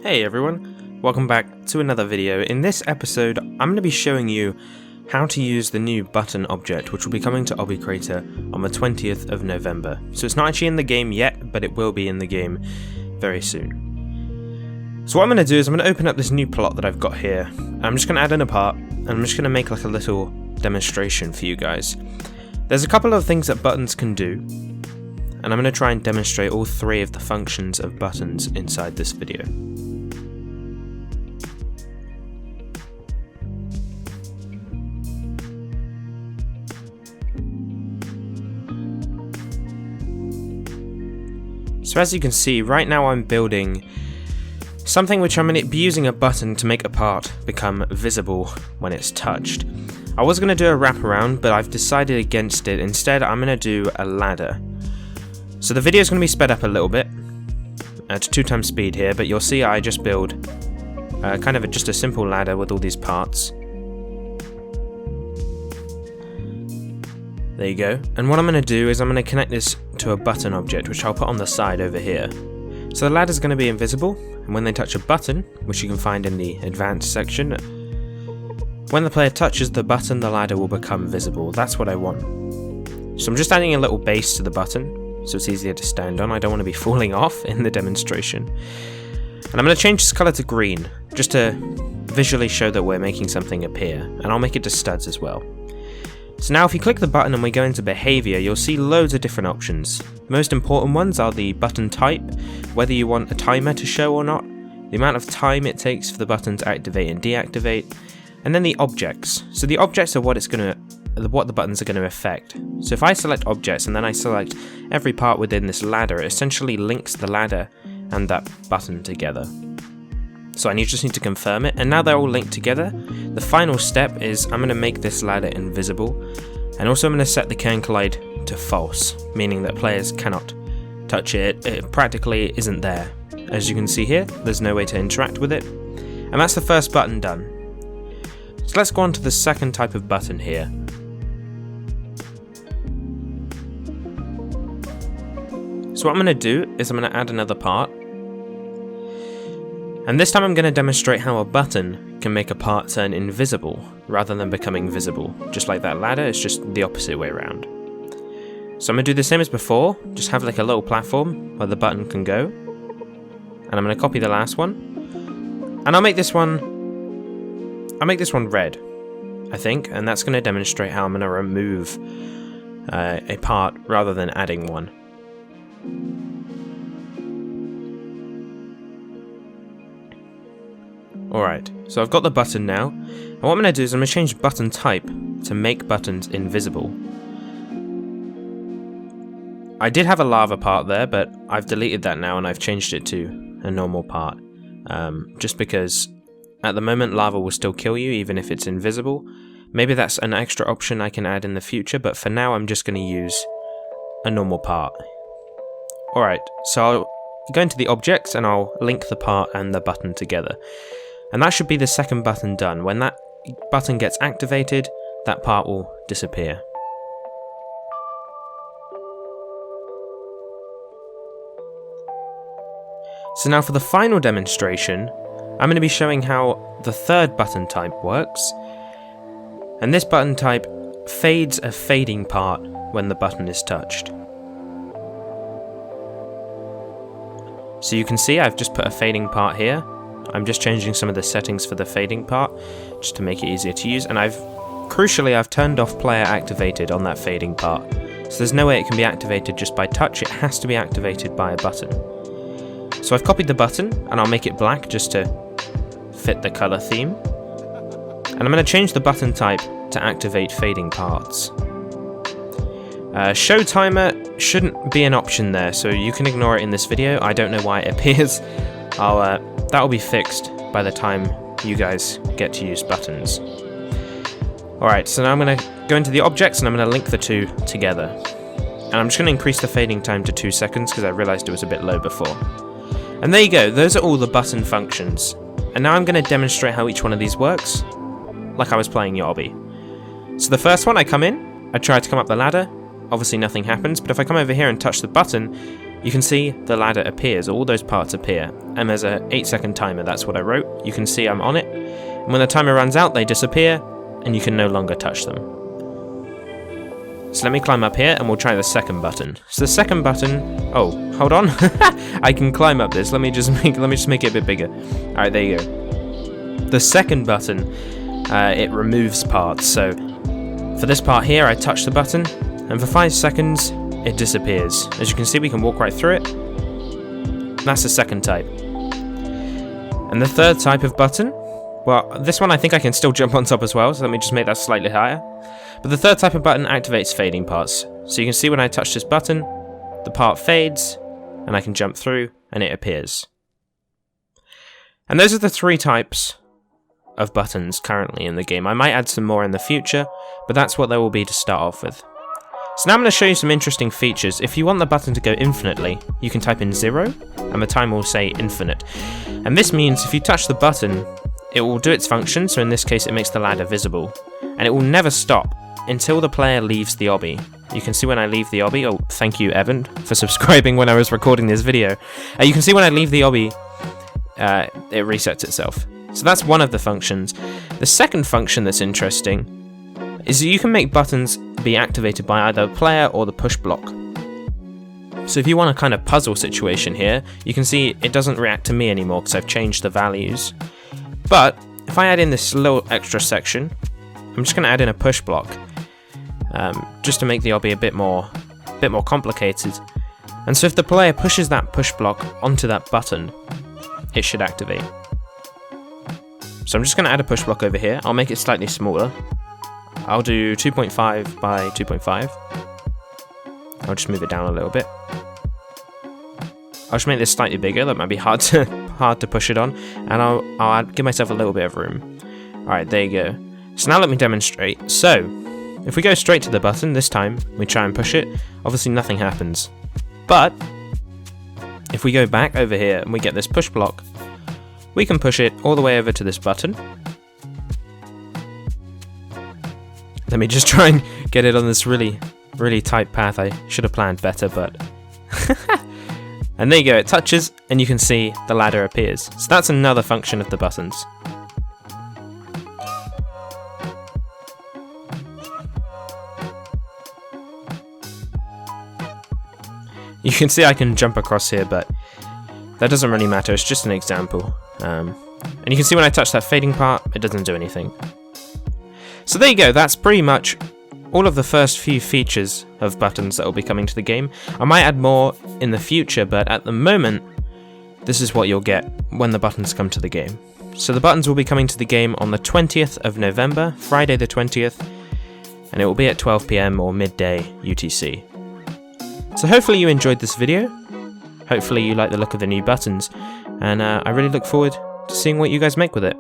Hey everyone, welcome back to another video. In this episode, I'm going to be showing you how to use the new button object, which will be coming to Obby Creator on the 20th of November. So it's not actually in the game yet, but it will be in the game very soon. So what I'm going to do is I'm going to open up this new plot that I've got here. I'm just going to add in a part, and I'm just going to make like a little demonstration for you guys. There's a couple of things that buttons can do, and I'm going to try and demonstrate all three of the functions of buttons inside this video. So as you can see, right now I'm building something which I'm going to be using a button to make a part become visible when it's touched. I was going to do a wraparound, but I've decided against it. Instead, I'm going to do a ladder. So the video is going to be sped up a little bit to 2x speed here, but you'll see I just build just a simple ladder with all these parts. There you go. And what I'm going to do is I'm going to connect this to a button object, which I'll put on the side over here. So the ladder is going to be invisible, and when they touch a button, which you can find in the advanced section, when the player touches the button, the ladder will become visible. That's what I want. So I'm just adding a little base to the button, so it's easier to stand on. I don't want to be falling off in the demonstration. And I'm going to change this color to green, just to visually show that we're making something appear, and I'll make it to studs as well. So now if you click the button and we go into behavior, you'll see loads of different options. The most important ones are the button type, whether you want a timer to show or not, the amount of time it takes for the button to activate and deactivate, and then the objects. So the objects are what the buttons are going to affect. So if I select objects and then I select every part within this ladder, it essentially links the ladder and that button together. So I just need to confirm it, and now they're all linked together. The final step is I'm going to make this ladder invisible, and also I'm going to set the can collide to false, meaning that players cannot touch it. It practically isn't there. As you can see here, there's no way to interact with it, and that's the first button done. So let's go on to the second type of button here. So what I'm going to do is I'm going to add another part. And this time I'm going to demonstrate how a button can make a part turn invisible rather than becoming visible. Just like that ladder, it's just the opposite way around. So I'm going to do the same as before, just have like a little platform where the button can go. And I'm going to copy the last one. And I'll make this one red, I think, and that's going to demonstrate how I'm going to remove a part rather than adding one. Alright, so I've got the button now, and what I'm going to do is I'm going to change button type to make buttons invisible. I did have a lava part there, but I've deleted that now and I've changed it to a normal part, just because at the moment lava will still kill you even if it's invisible. Maybe that's an extra option I can add in the future, but for now I'm just going to use a normal part. Alright, so I'll go into the objects and I'll link the part and the button together. And that should be the second button done. When that button gets activated, that part will disappear. So now for the final demonstration, I'm going to be showing how the third button type works. And this button type fades a fading part when the button is touched. So you can see I've just put a fading part here. I'm just changing some of the settings for the fading part just to make it easier to use, and crucially I've turned off player activated on that fading part. So there's no way it can be activated just by touch, it has to be activated by a button. So I've copied the button and I'll make it black just to fit the color theme. And I'm going to change the button type to activate fading parts. Show timer shouldn't be an option there, so you can ignore it in this video. I don't know why it appears. That'll be fixed by the time you guys get to use buttons. Alright, so now I'm going to go into the objects and I'm going to link the two together. And I'm just going to increase the fading time to 2 seconds because I realized it was a bit low before. And there you go, those are all the button functions. And now I'm going to demonstrate how each one of these works, like I was playing your Obby. So the first one, I come in, I try to come up the ladder, obviously nothing happens, but if I come over here and touch the button, you can see the ladder appears, all those parts appear, and there's a 8-second timer, that's what I wrote. You can see I'm on it, and when the timer runs out they disappear, and you can no longer touch them. So let me climb up here and we'll try the second button. So the second button, oh, hold on, I can climb up this, let me just make it a bit bigger. Alright, there you go. The second button, it removes parts, so for this part here I touch the button, and for 5 seconds it disappears. As you can see, we can walk right through it. That's the second type. And the third type of button, well, this one I think I can still jump on top as well, so let me just make that slightly higher. But the third type of button activates fading parts. So you can see when I touch this button, the part fades, and I can jump through, and it appears. And those are the 3 types of buttons currently in the game. I might add some more in the future, but that's what there will be to start off with. So now I'm going to show you some interesting features. If you want the button to go infinitely, you can type in 0, and the timer will say infinite. And this means if you touch the button, it will do its function, so in this case it makes the ladder visible. And it will never stop until the player leaves the obby. You can see when I leave the obby, oh thank you Evan for subscribing when I was recording this video. You can see when I leave the obby, it resets itself. So that's one of the functions. The second function that's interesting is that you can make buttons be activated by either the player or the push block. So if you want a kind of puzzle situation here, you can see it doesn't react to me anymore because I've changed the values. But if I add in this little extra section, I'm just going to add in a push block, just to make the obby a bit more complicated. And so if the player pushes that push block onto that button, it should activate. So I'm just going to add a push block over here. I'll make it slightly smaller. I'll do 2.5 by 2.5. I'll just move it down a little bit. I'll just make this slightly bigger. That might be hard to push it on, and I'll give myself a little bit of room. Alright, there you go. So now let me demonstrate. So, if we go straight to the button, this time we try and push it, obviously nothing happens. But, if we go back over here and we get this push block, we can push it all the way over to this button. Let me just try and get it on this really tight path. I should have planned better, but... And there you go, it touches, and you can see the ladder appears. So that's another function of the buttons. You can see I can jump across here, but that doesn't really matter, it's just an example. And you can see when I touch that fading part, it doesn't do anything. So there you go, that's pretty much all of the first few features of buttons that will be coming to the game. I might add more in the future, but at the moment, this is what you'll get when the buttons come to the game. So the buttons will be coming to the game on the 20th of November, Friday the 20th, and it will be at 12 PM or midday UTC. So hopefully you enjoyed this video, hopefully you like the look of the new buttons, and I really look forward to seeing what you guys make with it.